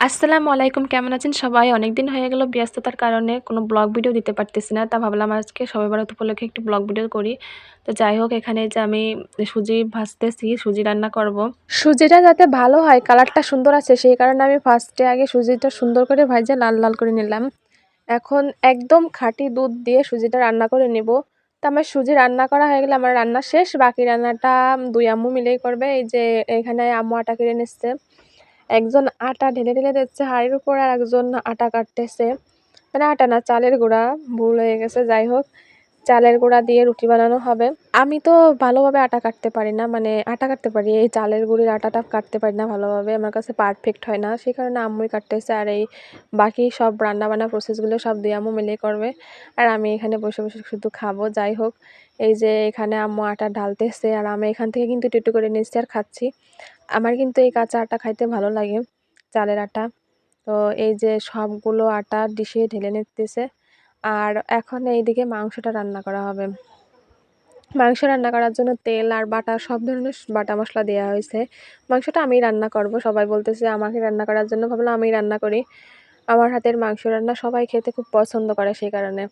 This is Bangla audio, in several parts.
আসসালামু আলাইকুম, কেমন আছেন সবাই? অনেকদিন হয়ে গেল ব্যস্ততার কারণে কোনো ব্লগ ভিডিও দিতে পারতেছি না। তা ভাবলাম আজকে শবে বরাত উপলক্ষে একটু ব্লগ ভিডিও করি। তো যাই হোক, এখানে যে আমি সুজি ভাজতেছি, সুজি রান্না করব। সুজিটা যাতে ভালো হয়, কালারটা সুন্দর আছে সেই কারণে আমি ফার্স্টে আগে সুজিটা সুন্দর করে ভাইজা লাল লাল করে নিলাম। এখন একদম খাঁটি দুধ দিয়ে সুজিটা রান্না করে নেব। তো আমার সুজি রান্না করা হয়ে গেলে আমার রান্না শেষ। বাকি রান্নাটা ২ আম্মু মিলেই করবে। এই যে এখানে আম্মু আটা কিনে নিচ্ছে। একজন আটা ঢেলে ঢেলে দিচ্ছে হাঁড়ির উপর, আর একজন আটা কাটতেছে। মানে আটা না, চালের গুঁড়া, ভুল হয়ে গেছে। যাই হোক, চালের গুঁড়া দিয়ে রুটি বানানো হবে। আমি তো ভালোভাবে আটা কাটতে পারি না, মানে আটা কাটতে পারি, এই চালের গুঁড়ির আটাটা কাটতে পারি না ভালোভাবে, আমার কাছে পারফেক্ট হয় না, সেই কারণে আম্মুই কাটতেছে। আর এই বাকি সব রান্না বান্না প্রসেসগুলো সব দুই আম্মু মিলেই করবে, আর আমি এখানে বসে বসে শুধু খাবো। যাই হোক, এই যে এখানে আম্মু আটা ঢালতেছে, আর আমি এখান থেকে কিন্তু একটু একটু করে নিচ্ছি আর খাচ্ছি। আমার কিন্তু এই কাঁচা আটা খাইতে ভালো লাগে, চালের আটা। তো এই যে সবগুলো আটা ডিশে ঢেলে নিতেছে। আর এখন এইদিকে মাংসটা রান্না করা হবে। মাংস রান্না করার জন্য তেল আর বাটা, সব ধরনের বাটা মশলা দেওয়া হয়েছে। মাংসটা আমিই রান্না করব, সবাই বলতেছে আমাকে রান্না করার জন্য, ভাবলাম আমিই রান্না করি। আমার হাতের মাংস রান্না সবাই খেতে খুব পছন্দ করে সেই কারণে।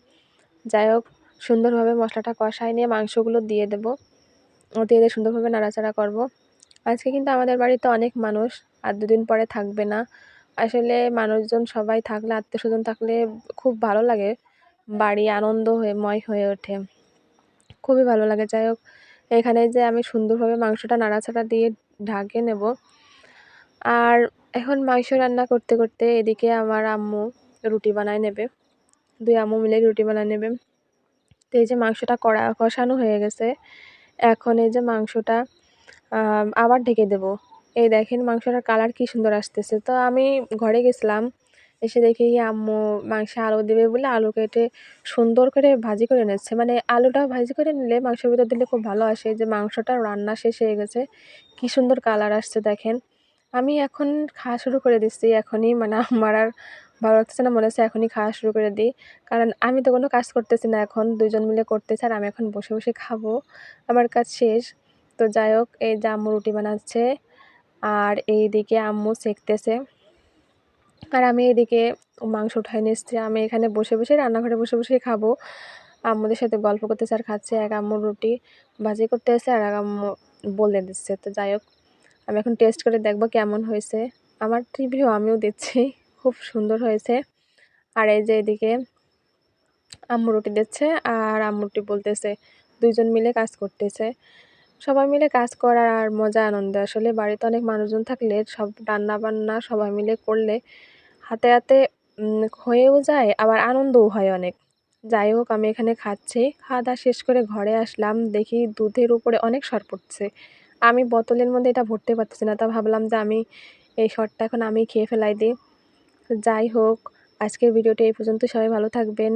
যাই হোক, সুন্দরভাবে মশলাটা কষায় নিয়ে মাংসগুলো দিয়ে দেবো। দিয়ে দিয়ে সুন্দরভাবে নাড়াচাড়া করব। আজকে কিন্তু আমাদের বাড়িতে অনেক মানুষ, আর দুদিন পরে থাকবে না। আসলে মানুষজন সবাই থাকলে, আত্মীয়স্বজন থাকলে খুব ভালো লাগে, বাড়ি আনন্দময় হয়ে ওঠে, খুবই ভালো লাগে। যাই হোক, এখানে যে আমি সুন্দরভাবে মাংসটা নাড়াচাড়া দিয়ে ঢাকে নেব। আর এখন মাংস রান্না করতে করতে এদিকে আমার আম্মু রুটি বানায় নেবে, দুই আম্মু মিলে রুটি বানায় নেবে। তো এই যে মাংসটা কষানো হয়ে গেছে, এখন এই যে মাংসটা আবার ঢেকে দেব। এই দেখেন মাংসটার কালার কি সুন্দর আসতেছে। তো আমি ঘরে গেছিলাম, এসে দেখি আম্মু মাংসে আলু দেবে বলে আলু কেটে সুন্দর করে ভাজি করে নিচ্ছে। মানে আলুটা ভাজি করে নিলে মাংসের ভিতর দিলে খুব ভালো আসে। যে মাংসটা রান্না শেষ হয়ে গেছে, কি সুন্দর কালার আসছে দেখেন। আমি এখন খাওয়া শুরু করে দিচ্ছি এখনই, মানে আমার আর ভালো লাগতেছে না, মনে হচ্ছে এখনই খাওয়া শুরু করে দিই। কারণ আমি তো কোনো কাজ করতেছি না, এখন দুজন মিলে করতেছে, আর আমি এখন বসে বসে খাবো, আমার কাজ শেষ। তো যাই হোক, এই যে আম্মু রুটি বানাচ্ছে, আর এইদিকে আম্মু সেঁকতেছে, আর আমি এদিকে মাংস উঠাই নিচ্ছি। আমি এখানে বসে বসে রান্নাঘরে বসে বসেই খাবো, আম্মুদের সাথে গল্প করতেছে আর খাচ্ছে। এক আম্মু রুটি ভাজি করতেছে, আর এক আম্মু বলে দিচ্ছে। তো যাই হোক, আমি এখন টেস্ট করে দেখবো কেমন হয়েছে। আমার রিভিউ আমিও দিচ্ছি, খুব সুন্দর হয়েছে। আর এই যে এদিকে আম্মু রুটি দিচ্ছে, আর আম্মু রুটি বলতেছে, দুইজন মিলে কাজ করতেছে। সবাই মিলে কাজ করার আর মজা আনন্দ, আসলে বাড়িতে অনেক মানুষজন থাকলে সব রান্না বান্না সবাই মিলে করলে হাতে হাতে হয়েও যায়, আবার আনন্দও হয় অনেক। যাই হোক, আমি এখানে খাচ্ছি, খাওয়া দাওয়া শেষ করে ঘরে আসলাম, দেখি দুধের উপরে অনেক সর পড়ছে। আমি বোতলের মধ্যে এটা ভরতে পারতেছি না, তা ভাবলাম যে আমি এই সরটা এখন আমি খেয়ে ফেলাই দিই। যাই হোক, আজকের ভিডিওটা এই পর্যন্ত, সবাই ভালো থাকবেন।